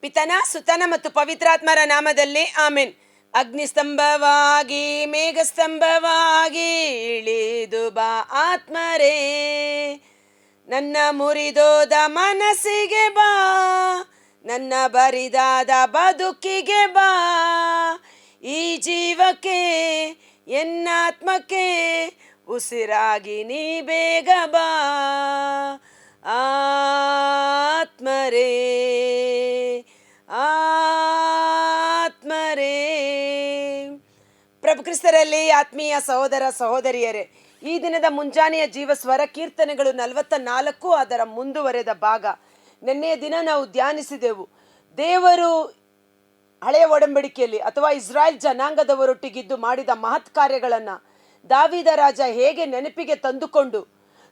ಪಿತನ ಸುತನ ಮತ್ತು ಪವಿತ್ರಾತ್ಮರ ನಾಮದಲ್ಲಿ ಆಮೆನ್. ಅಗ್ನಿಸ್ತಂಭವಾಗಿ ಮೇಘಸ್ತಂಭವಾಗಿ ಇಳಿದು ಬಾ ಆತ್ಮರೇ, ನನ್ನ ಮುರಿದೋದ ಮನಸ್ಸಿಗೆ ಬಾ, ನನ್ನ ಬರಿದಾದ ಬದುಕಿಗೆ ಬಾ. ಈ ಜೀವಕ್ಕೆ ಎನ್ನಾತ್ಮಕ್ಕೆ ಉಸಿರಾಗಿ ನೀ ಬೇಗ ಬಾ ಆತ್ಮರೇ, ಆತ್ಮರೇ. ಪ್ರಭು ಕ್ರಿಸ್ತರಲ್ಲಿ ಆತ್ಮೀಯ ಸಹೋದರ ಸಹೋದರಿಯರೇ, ಈ ದಿನದ ಮುಂಜಾನೆಯ ಜೀವ ಸ್ವರ ಕೀರ್ತನೆಗಳು 44 ಅದರ ಮುಂದುವರೆದ ಭಾಗ. ನಿನ್ನೆಯ ದಿನ ನಾವು ಧ್ಯಾನಿಸಿದೆವು. ದೇವರು ಹಳೆಯ ಒಡಂಬಡಿಕೆಯಲ್ಲಿ ಅಥವಾ ಇಸ್ರಾಯೇಲ್ ಜನಾಂಗದವರೊಟ್ಟಿಗಿದ್ದು ಮಾಡಿದ ಮಹತ್ ಕಾರ್ಯಗಳನ್ನು ದಾವೀದ ರಾಜ ಹೇಗೆ ನೆನಪಿಗೆ ತಂದುಕೊಂಡು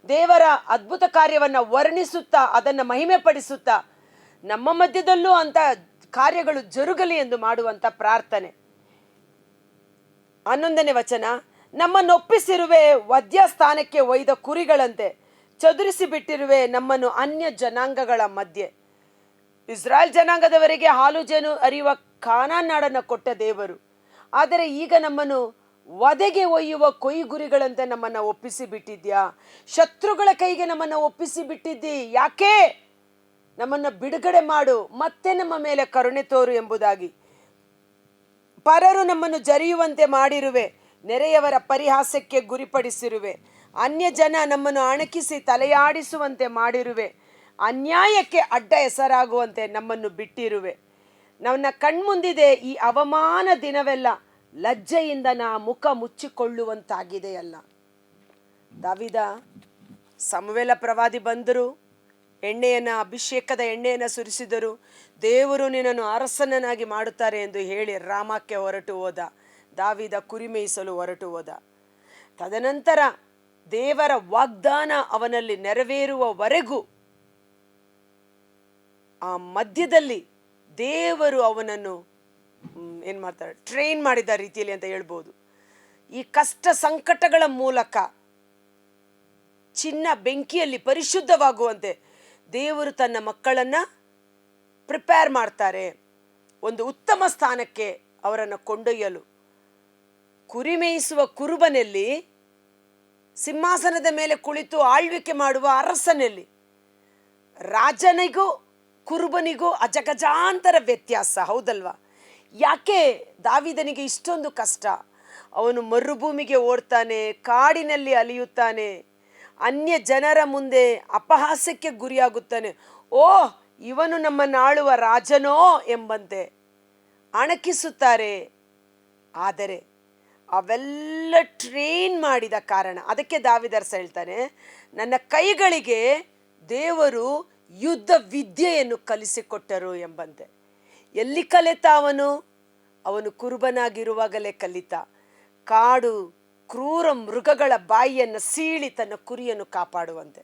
ದೇವರ ಅದ್ಭುತ ಕಾರ್ಯವನ್ನು ವರ್ಣಿಸುತ್ತಾ ಅದನ್ನು ಮಹಿಮೆ ಪಡಿಸುತ್ತಾ ನಮ್ಮ ಮಧ್ಯದಲ್ಲೂ ಅಂತ ಕಾರ್ಯಗಳು ಜರುಗಲಿ ಎಂದು ಮಾಡುವಂತ ಪ್ರಾರ್ಥನೆ. 11ನೇ ವಚನ, ನಮ್ಮನ್ನೊಪ್ಪಿಸಿರುವೆ ವಧ್ಯ ಸ್ಥಾನಕ್ಕೆ ಒಯ್ದ ಕುರಿಗಳಂತೆ, ಚದುರಿಸಿ ಬಿಟ್ಟಿರುವೆ ನಮ್ಮನ್ನು ಅನ್ಯ ಜನಾಂಗಗಳ ಮಧ್ಯೆ. ಇಸ್ರಾಯೇಲ್ ಜನಾಂಗದವರಿಗೆ ಹಾಲು ಜೇನು ಹರಿಯುವ ಕಾನಾನ್ ನಾಡನ್ನು ಕೊಟ್ಟ ದೇವರು, ಆದರೆ ಈಗ ನಮ್ಮನ್ನು ವಧೆಗೆ ಒಯ್ಯುವ ಕೊಯ್ಗುರಿಗಳಂತೆ ನಮ್ಮನ್ನು ಒಪ್ಪಿಸಿ ಬಿಟ್ಟಿದ್ಯಾ. ಶತ್ರುಗಳ ಕೈಗೆ ನಮ್ಮನ್ನು ಒಪ್ಪಿಸಿ ಬಿಟ್ಟಿದ್ದಿ. ಯಾಕೆ? ನಮ್ಮನ್ನು ಬಿಡುಗಡೆ ಮಾಡು, ಮತ್ತೆ ನಮ್ಮ ಮೇಲೆ ಕರುಣೆ ತೋರು ಎಂಬುದಾಗಿ. ಪರರು ನಮ್ಮನ್ನು ಜರಿಯುವಂತೆ ಮಾಡಿರುವೆ, ನೆರೆಯವರ ಪರಿಹಾಸಕ್ಕೆ ಗುರಿಪಡಿಸಿರುವೆ. ಅನ್ಯ ಜನ ನಮ್ಮನ್ನು ಅಣಕಿಸಿ ತಲೆಯಾಡಿಸುವಂತೆ ಮಾಡಿರುವೆ, ಅನ್ಯಾಯಕ್ಕೆ ಅಡ್ಡ ಹೆಸರಾಗುವಂತೆ ನಮ್ಮನ್ನು ಬಿಟ್ಟಿರುವೆ. ನನ್ನ ಕಣ್ಮುಂದಿದೆ ಈ ಅವಮಾನ ದಿನವೆಲ್ಲ, ಲಜ್ಜೆಯಿಂದ ನಾ ಮುಖ ಮುಚ್ಚಿಕೊಳ್ಳುವಂತಾಗಿದೆಯಲ್ಲ. ದಾವೀದ, ಸಮುವೇಲ ಪ್ರವಾದಿ ಬಂದರು, ಅಭಿಷೇಕದ ಎಣ್ಣೆಯನ್ನು ಸುರಿಸಿದರು. ದೇವರು ನಿನ್ನನ್ನು ಅರಸನನ್ನಾಗಿ ಮಾಡುತ್ತಾರೆ ಎಂದು ಹೇಳಿ ರಾಮಕ್ಕೆ ಹೊರಟು ಹೋದ. ದಾವೀದ ಕುರಿ ಮೇಯಿಸಲು ಹೊರಟು ಹೋದ. ತದನಂತರ ದೇವರ ವಾಗ್ದಾನ ಅವನಲ್ಲಿ ನೆರವೇರುವವರೆಗೂ ಆ ಮಧ್ಯದಲ್ಲಿ ದೇವರು ಅವನನ್ನು ಏನು ಮಾಡ್ತಾರೆ, ಟ್ರೈನ್ ಮಾಡಿದ ರೀತಿಯಲ್ಲಿ ಅಂತ ಹೇಳ್ಬೋದು. ಈ ಕಷ್ಟ ಸಂಕಟಗಳ ಮೂಲಕ ಚಿನ್ನ ಬೆಂಕಿಯಲ್ಲಿ ಪರಿಶುದ್ಧವಾಗುವಂತೆ ದೇವರು ತನ್ನ ಮಕ್ಕಳನ್ನು ಪ್ರಿಪೇರ್ ಮಾಡ್ತಾರೆ, ಒಂದು ಉತ್ತಮ ಸ್ಥಾನಕ್ಕೆ ಅವರನ್ನು ಕೊಂಡೊಯ್ಯಲು. ಕುರಿ ಮೇಯಿಸುವ ಕುರುಬನಲ್ಲಿ, ಸಿಂಹಾಸನದ ಮೇಲೆ ಕುಳಿತು ಆಳ್ವಿಕೆ ಮಾಡುವ ಅರಸನಲ್ಲಿ, ರಾಜನಿಗೂ ಕುರುಬನಿಗೂ ಅಜಗಜಾಂತರ ವ್ಯತ್ಯಾಸ, ಹೌದಲ್ವಾ? ಯಾಕೆ ದಾವೀದನಿಗೆ ಇಷ್ಟೊಂದು ಕಷ್ಟ? ಅವನು ಮರುಭೂಮಿಗೆ ಓಡ್ತಾನೆ, ಕಾಡಿನಲ್ಲಿ ಅಲಿಯುತ್ತಾನೆ, ಅನ್ಯ ಜನರ ಮುಂದೆ ಅಪಹಾಸ್ಯಕ್ಕೆ ಗುರಿಯಾಗುತ್ತಾನೆ. ಓ, ಇವನು ನಮ್ಮನ್ನಾಳುವ ರಾಜನೋ ಎಂಬಂತೆ ಅಣಕಿಸುತ್ತಾರೆ. ಆದರೆ ಅವೆಲ್ಲ ಟ್ರೈನ್ ಮಾಡಿದ ಕಾರಣ, ಅದಕ್ಕೆ ದಾವೀದರಸ ಹೇಳ್ತಾನೆ, ನನ್ನ ಕೈಗಳಿಗೆ ದೇವರು ಯುದ್ಧ ವಿದ್ಯೆಯನ್ನು ಕಲಿಸಿಕೊಟ್ಟರು ಎಂಬಂತೆ. ಎಲ್ಲಿ ಕಲಿತ? ಅವನು ಕುರುಬನಾಗಿರುವಾಗಲೇ ಕಲಿತ. ಕಾಡು ಕ್ರೂರ ಮೃಗಗಳ ಬಾಯಿಯನ್ನು ಸೀಳಿ ತನ್ನ ಕುರಿಯನ್ನು ಕಾಪಾಡುವಂತೆ.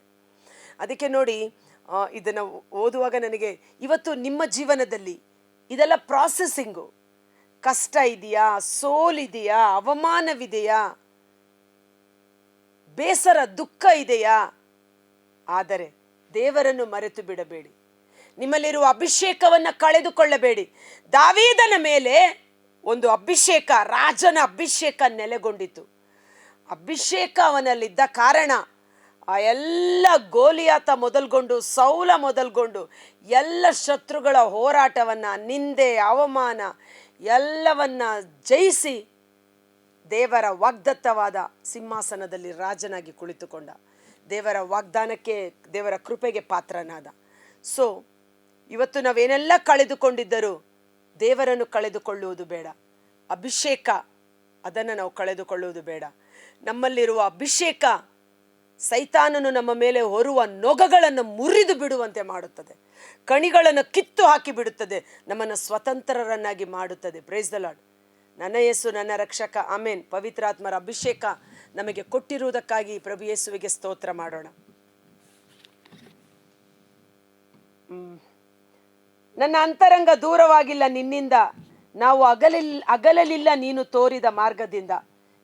ಅದಕ್ಕೆ ನೋಡಿ, ಇದನ್ನು ಓದುವಾಗ ನನಗೆ ಇವತ್ತು ನಿಮ್ಮ ಜೀವನದಲ್ಲಿ ಇದೆಲ್ಲ ಪ್ರಾಸೆಸಿಂಗು. ಕಷ್ಟ ಇದೆಯಾ, ಸೋಲಿದೆಯಾ, ಅವಮಾನವಿದೆಯಾ, ಬೇಸರ ದುಃಖ ಇದೆಯಾ? ಆದರೆ ದೇವರನ್ನು ಮರೆತು ಬಿಡಬೇಡಿ, ನಿಮ್ಮಲ್ಲಿರುವ ಅಭಿಷೇಕವನ್ನು ಕಳೆದುಕೊಳ್ಳಬೇಡಿ. ದಾವೀದನ ಮೇಲೆ ಒಂದು ಅಭಿಷೇಕ, ರಾಜನ ಅಭಿಷೇಕ ನೆಲೆಗೊಂಡಿತು. ಅಭಿಷೇಕ ಅವನಲ್ಲಿದ್ದ ಕಾರಣ ಆ ಎಲ್ಲ ಗೋಲಿಯಾತ ಮೊದಲ್ಗೊಂಡು ಸೌಲ ಮೊದಲ್ಗೊಂಡು ಎಲ್ಲ ಶತ್ರುಗಳ ಹೋರಾಟವನ್ನು, ನಿಂದೆ, ಅವಮಾನ ಎಲ್ಲವನ್ನ ಜಯಿಸಿ ದೇವರ ವಾಗ್ದತ್ತವಾದ ಸಿಂಹಾಸನದಲ್ಲಿ ರಾಜನಾಗಿ ಕುಳಿತುಕೊಂಡ. ದೇವರ ವಾಗ್ದಾನಕ್ಕೆ, ದೇವರ ಕೃಪೆಗೆ ಪಾತ್ರನಾದ. ಸೊ ಇವತ್ತು ನಾವೇನೆಲ್ಲ ಕಳೆದುಕೊಂಡಿದ್ದರೂ ದೇವರನ್ನು ಕಳೆದುಕೊಳ್ಳುವುದು ಬೇಡ. ಅಭಿಷೇಕ, ಅದನ್ನು ನಾವು ಕಳೆದುಕೊಳ್ಳುವುದು ಬೇಡ. ನಮ್ಮಲ್ಲಿರುವ ಅಭಿಷೇಕ ಸೈತಾನನು ನಮ್ಮ ಮೇಲೆ ಹೊರುವ ನೊಗಗಳನ್ನು ಮುರಿದು ಬಿಡುವಂತೆ ಮಾಡುತ್ತದೆ, ಕಣಿಗಳನ್ನು ಕಿತ್ತು ಹಾಕಿ ಬಿಡುತ್ತದೆ, ನಮ್ಮನ್ನು ಸ್ವತಂತ್ರರನ್ನಾಗಿ ಮಾಡುತ್ತದೆ. Price the lord. ನನ್ನ ಯೇಸು ನನ್ನ ರಕ್ಷಕ, ಆಮೇನ್. ಪವಿತ್ರಾತ್ಮರ ಅಭಿಷೇಕ ನಮಗೆ ಕೊಟ್ಟಿರುವುದಕ್ಕಾಗಿ ಪ್ರಭು ಯೇಸುವಿಗೆ ಸ್ತೋತ್ರ ಮಾಡೋಣ. ನನ್ನ ಅಂತರಂಗ ದೂರವಾಗಿಲ್ಲ ನಿನ್ನಿಂದ, ನಾವು ಅಗಲಲಿಲ್ಲ ನೀನು ತೋರಿದ ಮಾರ್ಗದಿಂದ.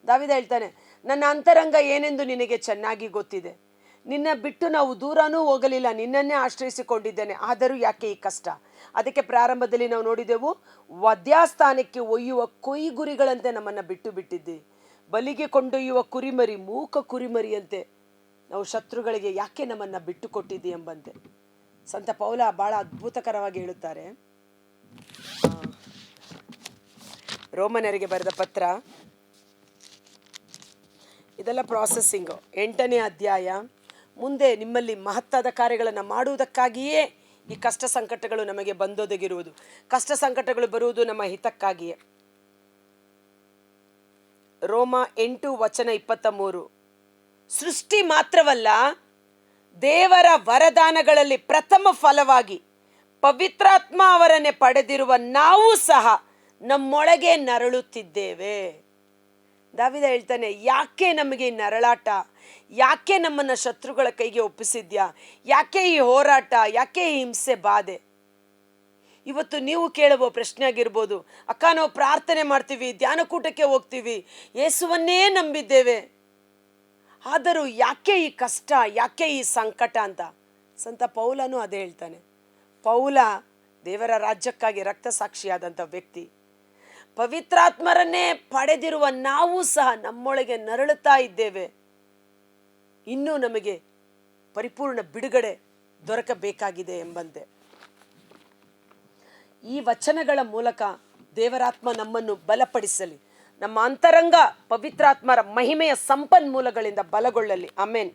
ದಾವೀದ ಹೇಳ್ತಾನೆ, ನನ್ನ ಅಂತರಂಗ ಏನೆಂದು ನಿನಗೆ ಚೆನ್ನಾಗಿ ಗೊತ್ತಿದೆ. ನಿನ್ನ ಬಿಟ್ಟು ನಾವು ದೂರನೂ ಹೋಗಲಿಲ್ಲ, ನಿನ್ನನ್ನೇ ಆಶ್ರಯಿಸಿಕೊಂಡಿದ್ದೇನೆ. ಆದರೂ ಯಾಕೆ ಈ ಕಷ್ಟ? ಅದಕ್ಕೆ ಪ್ರಾರಂಭದಲ್ಲಿ ನಾವು ನೋಡಿದೆವು, ವಧ್ಯಾಸ್ಥಾನಕ್ಕೆ ಒಯ್ಯುವ ಕೊಯ್ಗುರಿಗಳಂತೆ ನಮ್ಮನ್ನು ಬಿಟ್ಟು ಬಿಟ್ಟಿದ್ದೆ. ಬಲಿಗೆ ಕೊಂಡೊಯ್ಯುವ ಕುರಿಮರಿ, ಮೂಕ ಕುರಿಮರಿಯಂತೆ ನಾವು ಶತ್ರುಗಳಿಗೆ ಯಾಕೆ ನಮ್ಮನ್ನು ಬಿಟ್ಟು ಕೊಟ್ಟಿದ್ದೆ ಎಂಬಂತೆ ಸಂತ ಪೌಲ ಬಹಳ ಅದ್ಭುತಕರವಾಗಿ ಹೇಳುತ್ತಾರೆ. ರೋಮನರಿಗೆ ಬರೆದ ಪತ್ರ, ಇದೆಲ್ಲ ಪ್ರಾಸೆಸಿಂಗು, 8ನೇ ಅಧ್ಯಾಯ. ಮುಂದೆ ನಿಮ್ಮಲ್ಲಿ ಮಹತ್ತಾದ ಕಾರ್ಯಗಳನ್ನು ಮಾಡುವುದಕ್ಕಾಗಿಯೇ ಈ ಕಷ್ಟ ಸಂಕಟಗಳು ನಮಗೆ ಬಂದೊದಗಿರುವುದು. ಕಷ್ಟ ಸಂಕಟಗಳು ಬರುವುದು ನಮ್ಮ ಹಿತಕ್ಕಾಗಿಯೇ. ರೋಮ 8:23, ಸೃಷ್ಟಿ ಮಾತ್ರವಲ್ಲ, ದೇವರ ವರದಾನಗಳಲ್ಲಿ ಪ್ರಥಮ ಫಲವಾಗಿ ಪವಿತ್ರಾತ್ಮ ಅವರನ್ನೇ ಪಡೆದಿರುವ ನಾವು ಸಹ ನಮ್ಮೊಳಗೆ ನರಳುತ್ತಿದ್ದೇವೆ. ದಾವಿದ ಹೇಳ್ತಾನೆ, ಯಾಕೆ ನಮಗೆ ಈ ನರಳಾಟ, ಯಾಕೆ ನಮ್ಮನ್ನು ಶತ್ರುಗಳ ಕೈಗೆ ಒಪ್ಪಿಸಿದ್ಯಾ, ಯಾಕೆ ಈ ಹೋರಾಟ, ಯಾಕೆ ಈ ಹಿಂಸೆ ಬಾಧೆ? ಇವತ್ತು ನೀವು ಕೇಳುವ ಪ್ರಶ್ನೆ ಆಗಿರ್ಬೋದು, ಅಕ್ಕ ನಾವು ಪ್ರಾರ್ಥನೆ ಮಾಡ್ತೀವಿ, ಧ್ಯಾನಕೂಟಕ್ಕೆ ಹೋಗ್ತೀವಿ, ಯೇಸುವನ್ನೇ ನಂಬಿದ್ದೇವೆ, ಆದರೂ ಯಾಕೆ ಈ ಕಷ್ಟ, ಯಾಕೆ ಈ ಸಂಕಟ ಅಂತ. ಸಂತ ಪೌಲನು ಅದೇ ಹೇಳ್ತಾನೆ. ಪೌಲ ದೇವರ ರಾಜ್ಯಕ್ಕಾಗಿ ರಕ್ತ ಸಾಕ್ಷಿಯಾದಂಥ ವ್ಯಕ್ತಿ. ಪವಿತ್ರಾತ್ಮರನ್ನೇ ಪಡೆದಿರುವ ನಾವು ಸಹ ನಮ್ಮೊಳಗೆ ನರಳುತ್ತಾ ಇದ್ದೇವೆ. ಇನ್ನೂ ನಮಗೆ ಪರಿಪೂರ್ಣ ಬಿಡುಗಡೆ ದೊರಕಬೇಕಾಗಿದೆ ಎಂಬಂತೆ. ಈ ವಚನಗಳ ಮೂಲಕ ದೇವರಾತ್ಮ ನಮ್ಮನ್ನು ಬಲಪಡಿಸಲಿ, ನಮ್ಮ ಅಂತರಂಗ ಪವಿತ್ರಾತ್ಮರ ಮಹಿಮೆಯ ಸಂಪನ್ಮೂಲಗಳಿಂದ ಬಲಗೊಳ್ಳಲಿ. ಆಮೆನ್.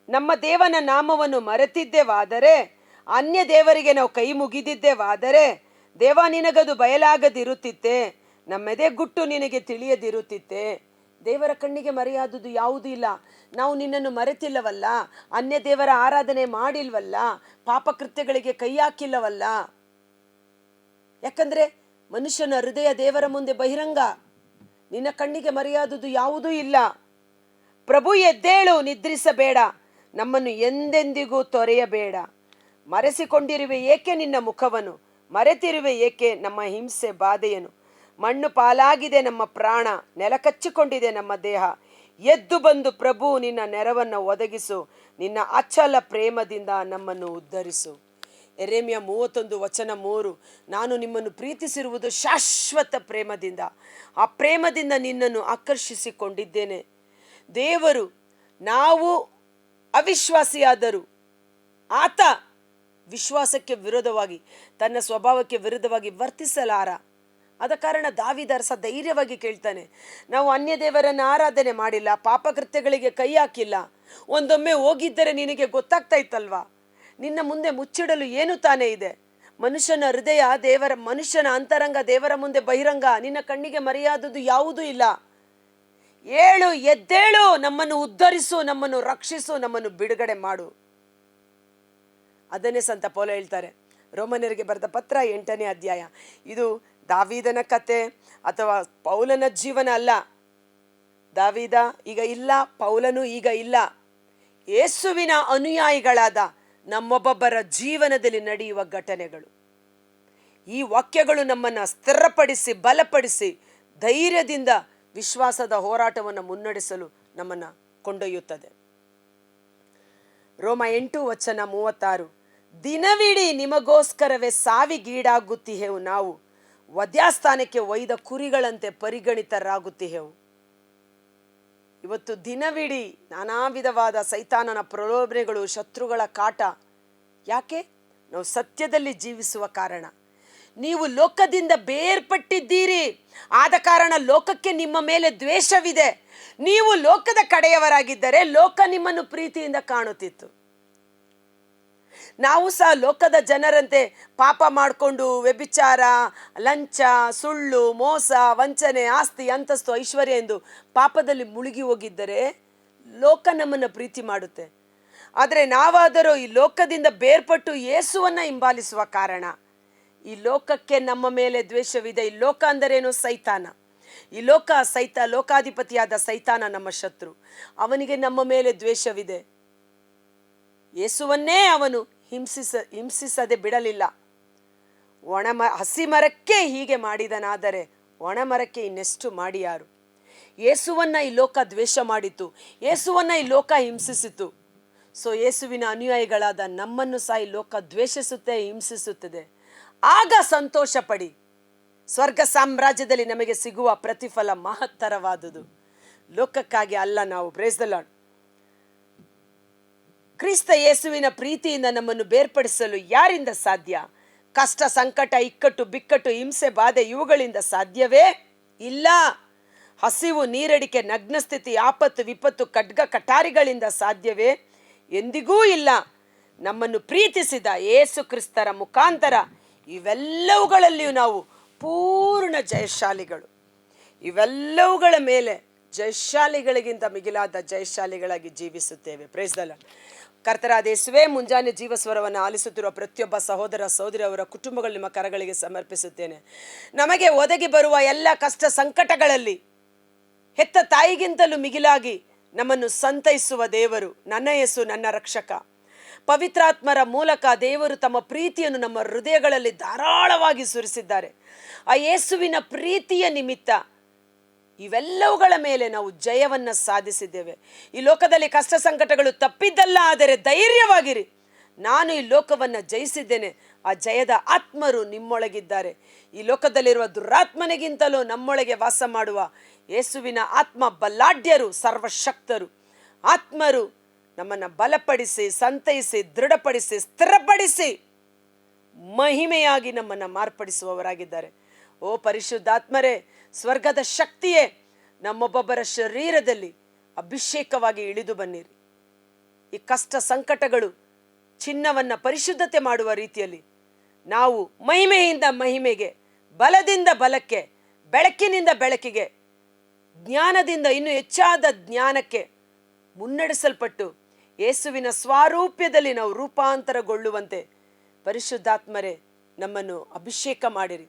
ನಮ್ಮ ದೇವನ ನಾಮವನ್ನು ಮರೆತಿದ್ದೇವಾದರೆ, ಅನ್ಯ ದೇವರಿಗೆ ನಾವು ಕೈ ಮುಗಿದಿದ್ದೇವಾದರೆ, ದೇವ ನಿನಗದು ಬಯಲಾಗದಿರುತ್ತಿತ್ತೆ, ನಮ್ಮೆದೆ ಗುಟ್ಟು ನಿನಗೆ ತಿಳಿಯದಿರುತ್ತಿತ್ತೆ. ದೇವರ ಕಣ್ಣಿಗೆ ಮರೆಯಾದುದು ಯಾವುದೂ ಇಲ್ಲ. ನಾವು ನಿನ್ನನ್ನು ಮರೆತಿಲ್ಲವಲ್ಲ, ಅನ್ಯ ದೇವರ ಆರಾಧನೆ ಮಾಡಿಲ್ವಲ್ಲ, ಪಾಪಕೃತ್ಯಗಳಿಗೆ ಕೈ ಹಾಕಿಲ್ಲವಲ್ಲ. ಯಾಕಂದ್ರೆ ಮನುಷ್ಯನ ಹೃದಯ ದೇವರ ಮುಂದೆ ಬಹಿರಂಗ. ನಿನ್ನ ಕಣ್ಣಿಗೆ ಮರೆಯಾದುದು ಯಾವುದೂ ಇಲ್ಲ. ಪ್ರಭು ಎದ್ದೇಳು, ನಿದ್ರಿಸಬೇಡ, ನಮ್ಮನ್ನು ಎಂದೆಂದಿಗೂ ತೊರೆಯಬೇಡ. ಮರೆಸಿಕೊಂಡಿರುವೆ ಏಕೆ ನಿನ್ನ ಮುಖವನ್ನು, ಮರೆತಿರುವೆ ಏಕೆ ನಮ್ಮ ಹಿಂಸೆ ಬಾಧೆಯನ್ನು. ಮಣ್ಣು ಪಾಲಾಗಿದೆ ನಮ್ಮ ಪ್ರಾಣ, ನೆಲಕಚ್ಚಿಕೊಂಡಿದೆ ನಮ್ಮ ದೇಹ. ಎದ್ದು ಬಂದು ಪ್ರಭು ನಿನ್ನ ನೆರವನ್ನು ಒದಗಿಸು, ನಿನ್ನ ಅಚಲ ಪ್ರೇಮದಿಂದ ನಮ್ಮನ್ನು ಉದ್ಧರಿಸು. ಯೆರೆಮೀಯ 31:3, ನಾನು ನಿಮ್ಮನ್ನು ಪ್ರೀತಿಸಿರುವುದು ಶಾಶ್ವತ ಪ್ರೇಮದಿಂದ, ಆ ಪ್ರೇಮದಿಂದ ನಿನ್ನನ್ನು ಆಕರ್ಷಿಸಿಕೊಂಡಿದ್ದೇನೆ. ದೇವರು ನಾವು ಅವಿಶ್ವಾಸಿಯಾದರೂ ಆತ ವಿಶ್ವಾಸಕ್ಕೆ ವಿರೋಧವಾಗಿ, ತನ್ನ ಸ್ವಭಾವಕ್ಕೆ ವಿರುದ್ಧವಾಗಿ ವರ್ತಿಸಲಾರ. ಆದ ಕಾರಣ ದಾವೀದ ಅರಸ ಧೈರ್ಯವಾಗಿ ಕೇಳ್ತಾನೆ, ನಾವು ಅನ್ಯ ದೇವರನ್ನು ಆರಾಧನೆ ಮಾಡಿಲ್ಲ, ಪಾಪಕೃತ್ಯಗಳಿಗೆ ಕೈ ಹಾಕಿಲ್ಲ. ಒಂದೊಮ್ಮೆ ಹೋಗಿದ್ದರೆ ನಿನಗೆ ಗೊತ್ತಾಗ್ತಾ ಇತ್ತಲ್ವಾ, ನಿನ್ನ ಮುಂದೆ ಮುಚ್ಚಿಡಲು ಏನು ತಾನೇ ಇದೆ. ಮನುಷ್ಯನ ಹೃದಯ ಮನುಷ್ಯನ ಅಂತರಂಗ ದೇವರ ಮುಂದೆ ಬಹಿರಂಗ. ನಿನ್ನ ಕಣ್ಣಿಗೆ ಮರೆಯಾದುದು ಯಾವುದೂ ಇಲ್ಲ. ಏಳು, ಎದ್ದೇಳು, ನಮ್ಮನ್ನು ಉದ್ಧರಿಸು, ನಮ್ಮನ್ನು ರಕ್ಷಿಸು, ನಮ್ಮನ್ನು ಬಿಡುಗಡೆ ಮಾಡು. ಅದನ್ನೇ ಸಂತ ಪೌಲ ಹೇಳ್ತಾರೆ. ರೋಮನರಿಗೆ ಬರೆದ ಪತ್ರ 8ನೇ ಅಧ್ಯಾಯ. ಇದು ದಾವೀದನ ಕತೆ ಅಥವಾ ಪೌಲನ ಜೀವನ ಅಲ್ಲ. ದಾವೀದ ಈಗ ಇಲ್ಲ, ಪೌಲನು ಈಗ ಇಲ್ಲ. ಯೇಸುವಿನ ಅನುಯಾಯಿಗಳಾದ ನಮ್ಮೊಬ್ಬೊಬ್ಬರ ಜೀವನದಲ್ಲಿ ನಡೆಯುವ ಘಟನೆಗಳು. ಈ ವಾಕ್ಯಗಳು ನಮ್ಮನ್ನು ಸ್ಥಿರಪಡಿಸಿ ಬಲಪಡಿಸಿ ಧೈರ್ಯದಿಂದ ವಿಶ್ವಾಸದ ಹೋರಾಟವನ್ನು ಮುನ್ನಡೆಸಲು ನಮ್ಮನ್ನು ಕೊಂಡೊಯ್ಯುತ್ತದೆ. ರೋಮ 8:36, ದಿನವಿಡೀ ನಿಮಗೋಸ್ಕರವೇ ಸಾವಿಗೀಡಾಗುತ್ತಿಹೆವು, ನಾವು ವಧ್ಯಾಸ್ಥಾನಕ್ಕೆ ಒಯ್ದ ಕುರಿಗಳಂತೆ ಪರಿಗಣಿತರಾಗುತ್ತಿಹೆವು. ಇವತ್ತು ದಿನವಿಡೀ ನಾನಾ ವಿಧವಾದ ಸೈತಾನನ ಪ್ರಲೋಭನೆಗಳು, ಶತ್ರುಗಳ ಕಾಟ. ಯಾಕೆ? ನಾವು ಸತ್ಯದಲ್ಲಿ ಜೀವಿಸುವ ಕಾರಣ. ನೀವು ಲೋಕದಿಂದ ಬೇರ್ಪಟ್ಟಿದ್ದೀರಿ, ಆದ ಕಾರಣ ಲೋಕಕ್ಕೆ ನಿಮ್ಮ ಮೇಲೆ ದ್ವೇಷವಿದೆ. ನೀವು ಲೋಕದ ಕಡೆಯವರಾಗಿದ್ದರೆ ಲೋಕ ನಿಮ್ಮನ್ನು ಪ್ರೀತಿಯಿಂದ ಕಾಣುತ್ತಿತ್ತು. ನಾವು ಸಹ ಲೋಕದ ಜನರಂತೆ ಪಾಪ ಮಾಡಿಕೊಂಡು ವ್ಯಭಿಚಾರ, ಲಂಚ, ಸುಳ್ಳು, ಮೋಸ, ವಂಚನೆ, ಆಸ್ತಿ, ಅಂತಸ್ತು, ಐಶ್ವರ್ಯ ಎಂದು ಪಾಪದಲ್ಲಿ ಮುಳುಗಿ ಹೋಗಿದ್ದರೆ ಲೋಕ ನಮ್ಮನ್ನು ಪ್ರೀತಿ ಮಾಡುತ್ತೆ. ಆದರೆ ನಾವಾದರೂ ಈ ಲೋಕದಿಂದ ಬೇರ್ಪಟ್ಟು ಯೇಸುವನ್ನು ಹಿಂಬಾಲಿಸುವ ಕಾರಣ ಈ ಲೋಕಕ್ಕೆ ನಮ್ಮ ಮೇಲೆ ದ್ವೇಷವಿದೆ. ಈ ಲೋಕ ಅಂದರೇನು? ಸೈತಾನ. ಈ ಲೋಕಾಧಿಪತಿಯಾದ ಸೈತಾನ ನಮ್ಮ ಶತ್ರು. ಅವನಿಗೆ ನಮ್ಮ ಮೇಲೆ ದ್ವೇಷವಿದೆ. ಯೇಸುವನ್ನೇ ಅವನು ಹಿಂಸಿಸದೆ ಬಿಡಲಿಲ್ಲ. ಹಸಿ ಮರಕ್ಕೆ ಹೀಗೆ ಮಾಡಿದನಾದರೆ ಒಣ ಮರಕ್ಕೆ ಇನ್ನೆಷ್ಟು ಮಾಡಿಯಾರು. ಯೇಸುವನ್ನ ಈ ಲೋಕ ದ್ವೇಷ ಮಾಡಿತು, ಯೇಸುವನ್ನ ಈ ಲೋಕ ಹಿಂಸಿಸಿತು. ಸೊ ಯೇಸುವಿನ ಅನುಯಾಯಿಗಳಾದ ನಮ್ಮನ್ನು ಸಹ ಈ ಲೋಕ ದ್ವೇಷಿಸುತ್ತೆ, ಹಿಂಸಿಸುತ್ತದೆ. ಆಗ ಸಂತೋಷ ಪಡಿ, ಸ್ವರ್ಗ ಸಾಮ್ರಾಜ್ಯದಲ್ಲಿ ನಮಗೆ ಸಿಗುವ ಪ್ರತಿಫಲ ಮಹತ್ತರವಾದುದು. ಲೋಕಕ್ಕಾಗಿ ಅಲ್ಲ ನಾವು. Price the lord. ಕ್ರಿಸ್ತ ಯೇಸುವಿನ ಪ್ರೀತಿಯಿಂದ ನಮ್ಮನ್ನು ಬೇರ್ಪಡಿಸಲು ಯಾರಿಂದ ಸಾಧ್ಯ? ಕಷ್ಟ, ಸಂಕಟ, ಇಕ್ಕಟ್ಟು, ಬಿಕ್ಕಟ್ಟು, ಹಿಂಸೆ, ಬಾಧೆ ಇವುಗಳಿಂದ ಸಾಧ್ಯವೇ ಇಲ್ಲ. ಹಸಿವು, ನೀರಡಿಕೆ, ನಗ್ನಸ್ಥಿತಿ, ಆಪತ್ತು, ವಿಪತ್ತು, ಖಡ್ಗ, ಕಟಾರಿಗಳಿಂದ ಸಾಧ್ಯವೇ? ಎಂದಿಗೂ ಇಲ್ಲ. ನಮ್ಮನ್ನು ಪ್ರೀತಿಸಿದ ಯೇಸು ಕ್ರಿಸ್ತರ ಮುಖಾಂತರ ಇವೆಲ್ಲವುಗಳಲ್ಲಿಯೂ ನಾವು ಪೂರ್ಣ ಜಯಶಾಲಿಗಳು. ಇವೆಲ್ಲವುಗಳ ಮೇಲೆ ಜಯಶಾಲಿಗಳಿಗಿಂತ ಮಿಗಿಲಾದ ಜಯಶಾಲಿಗಳಾಗಿ ಜೀವಿಸುತ್ತೇವೆ. Praise the Lord. ಕರ್ತನಾದ ಯೇಸುವೇ, ಮುಂಜಾನೆ ಜೀವಸ್ವರವನ್ನು ಆಲಿಸುತ್ತಿರುವ ಪ್ರತಿಯೊಬ್ಬ ಸಹೋದರ ಸಹೋದರಿ ಅವರ ಕುಟುಂಬಗಳು ನಿಮ್ಮ ಕರಗಳಿಗೆ ಸಮರ್ಪಿಸುತ್ತೇನೆ. ನಮಗೆ ಒದಗಿ ಬರುವ ಎಲ್ಲ ಕಷ್ಟ ಸಂಕಟಗಳಲ್ಲಿ ಹೆತ್ತ ತಾಯಿಗಿಂತಲೂ ಮಿಗಿಲಾಗಿ ನಮ್ಮನ್ನು ಸಂತೈಸುವ ದೇವರು ನನ್ನ ಯೇಸು, ನನ್ನ ರಕ್ಷಕ. ಪವಿತ್ರಾತ್ಮರ ಮೂಲಕ ದೇವರು ತಮ್ಮ ಪ್ರೀತಿಯನ್ನು ನಮ್ಮ ಹೃದಯಗಳಲ್ಲಿ ಧಾರಾಳವಾಗಿ ಸುರಿಸಿದ್ದಾರೆ. ಆ ಯೇಸುವಿನ ಪ್ರೀತಿಯ ನಿಮಿತ್ತ ಇವೆಲ್ಲವುಗಳ ಮೇಲೆ ನಾವು ಜಯವನ್ನು ಸಾಧಿಸಿದ್ದೇವೆ. ಈ ಲೋಕದಲ್ಲಿ ಕಷ್ಟ ಸಂಕಟಗಳು ತಪ್ಪಿದ್ದಲ್ಲ, ಆದರೆ ಧೈರ್ಯವಾಗಿರಿ, ನಾನು ಈ ಲೋಕವನ್ನು ಜಯಿಸಿದ್ದೇನೆ. ಆ ಜಯದ ಆತ್ಮರು ನಿಮ್ಮೊಳಗಿದ್ದಾರೆ. ಈ ಲೋಕದಲ್ಲಿರುವ ದುರಾತ್ಮನಿಗಿಂತಲೂ ನಮ್ಮೊಳಗೆ ವಾಸ ಮಾಡುವ ಯೇಸುವಿನ ಆತ್ಮ ಬಲಾಢ್ಯರು, ಸರ್ವಶಕ್ತರು. ಆತ್ಮರು ನಮ್ಮನ್ನು ಬಲಪಡಿಸಿ, ಸಂತೈಸಿ, ದೃಢಪಡಿಸಿ, ಸ್ಥಿರಪಡಿಸಿ ಮಹಿಮೆಯಾಗಿ ನಮ್ಮನ್ನು ಮಾರ್ಪಡಿಸುವವರಾಗಿದ್ದಾರೆ. ಓ ಪರಿಶುದ್ಧಾತ್ಮರೇ, ಸ್ವರ್ಗದ ಶಕ್ತಿಯೇ, ನಮ್ಮೊಬ್ಬೊಬ್ಬರ ಶರೀರದಲ್ಲಿ ಅಭಿಷೇಕವಾಗಿ ಇಳಿದು ಬನ್ನಿರಿ. ಈ ಕಷ್ಟ ಸಂಕಟಗಳು ಚಿನ್ನವನ್ನು ಪರಿಶುದ್ಧತೆ ಮಾಡುವ ರೀತಿಯಲ್ಲಿ ನಾವು ಮಹಿಮೆಯಿಂದ ಮಹಿಮೆಗೆ, ಬಲದಿಂದ ಬಲಕ್ಕೆ, ಬೆಳಕಿನಿಂದ ಬೆಳಕಿಗೆ, ಜ್ಞಾನದಿಂದ ಇನ್ನೂ ಹೆಚ್ಚಾದ ಜ್ಞಾನಕ್ಕೆ ಮುನ್ನಡೆಸಲ್ಪಟ್ಟು ಯೇಸುವಿನ ಸ್ವಾರೂಪ್ಯದಲ್ಲಿ ನಾವು ರೂಪಾಂತರಗೊಳ್ಳುವಂತೆ ಪರಿಶುದ್ಧಾತ್ಮರೇ ನಮ್ಮನ್ನು ಅಭಿಷೇಕ ಮಾಡಿರಿ,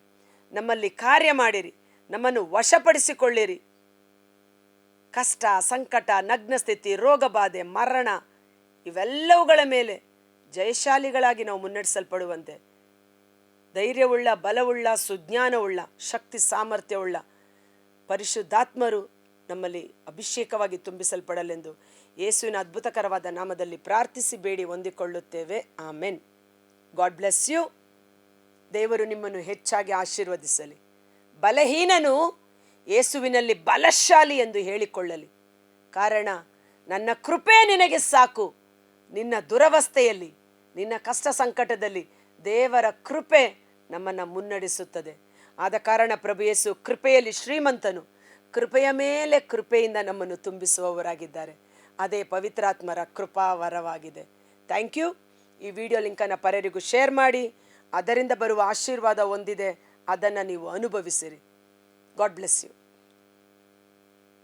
ನಮ್ಮಲ್ಲಿ ಕಾರ್ಯ ಮಾಡಿರಿ, ನಮ್ಮನ್ನು ವಶಪಡಿಸಿಕೊಳ್ಳಿರಿ. ಕಷ್ಟ, ಸಂಕಟ, ನಗ್ನಸ್ಥಿತಿ, ರೋಗಬಾಧೆ, ಮರಣ ಇವೆಲ್ಲವುಗಳ ಮೇಲೆ ಜಯಶಾಲಿಗಳಾಗಿ ನಾವು ಮುನ್ನಡೆಸಲ್ಪಡುವಂತೆ ಧೈರ್ಯವುಳ್ಳ, ಬಲವುಳ್ಳ, ಸುಜ್ಞಾನವುಳ್ಳ, ಶಕ್ತಿ ಸಾಮರ್ಥ್ಯವುಳ್ಳ ಪರಿಶುದ್ಧಾತ್ಮರು ನಮ್ಮಲ್ಲಿ ಅಭಿಷೇಕವಾಗಿ ತುಂಬಿಸಲ್ಪಡಲೆಂದು ಯೇಸುವಿನ ಅದ್ಭುತಕರವಾದ ನಾಮದಲ್ಲಿ ಪ್ರಾರ್ಥಿಸಿ ಬೇಡಿ ಹೊಂದಿಕೊಳ್ಳುತ್ತೇವೆ. ಆಮೆನ್. God bless you. ದೇವರು ನಿಮ್ಮನ್ನು ಹೆಚ್ಚಾಗಿ ಆಶೀರ್ವದಿಸಲಿ. ಬಲಹೀನನು ಯೇಸುವಿನಲ್ಲಿ ಬಲಶಾಲಿ ಎಂದು ಹೇಳಿಕೊಳ್ಳಲಿ. ಕಾರಣ ನನ್ನ ಕೃಪೆ ನಿನಗೆ ಸಾಕು. ನಿನ್ನ ದುರವಸ್ಥೆಯಲ್ಲಿ, ನಿನ್ನ ಕಷ್ಟ ಸಂಕಟದಲ್ಲಿ ದೇವರ ಕೃಪೆ ನಮ್ಮನ್ನು ಮುನ್ನಡೆಸುತ್ತದೆ. ಆದ ಕಾರಣ ಪ್ರಭು ಯೇಸು ಕೃಪೆಯಲ್ಲಿ ಶ್ರೀಮಂತನು, ಕೃಪೆಯ ಮೇಲೆ ಕೃಪೆಯಿಂದ ನಮ್ಮನ್ನು ತುಂಬಿಸುವವರಾಗಿದ್ದಾರೆ. ಅದೇ ಪವಿತ್ರಾತ್ಮರ ಕೃಪಾವರವಾಗಿದೆ. Thank you. ಈ ವಿಡಿಯೋ ಲಿಂಕನ್ನು ಪರರಿಗೂ ಶೇರ್ ಮಾಡಿ. ಅದರಿಂದ ಬರುವ ಆಶೀರ್ವಾದ ಹೊಂದಿದೆ, ಅದನ್ನು ನೀವು ಅನುಭವಿಸಿರಿ. God bless you.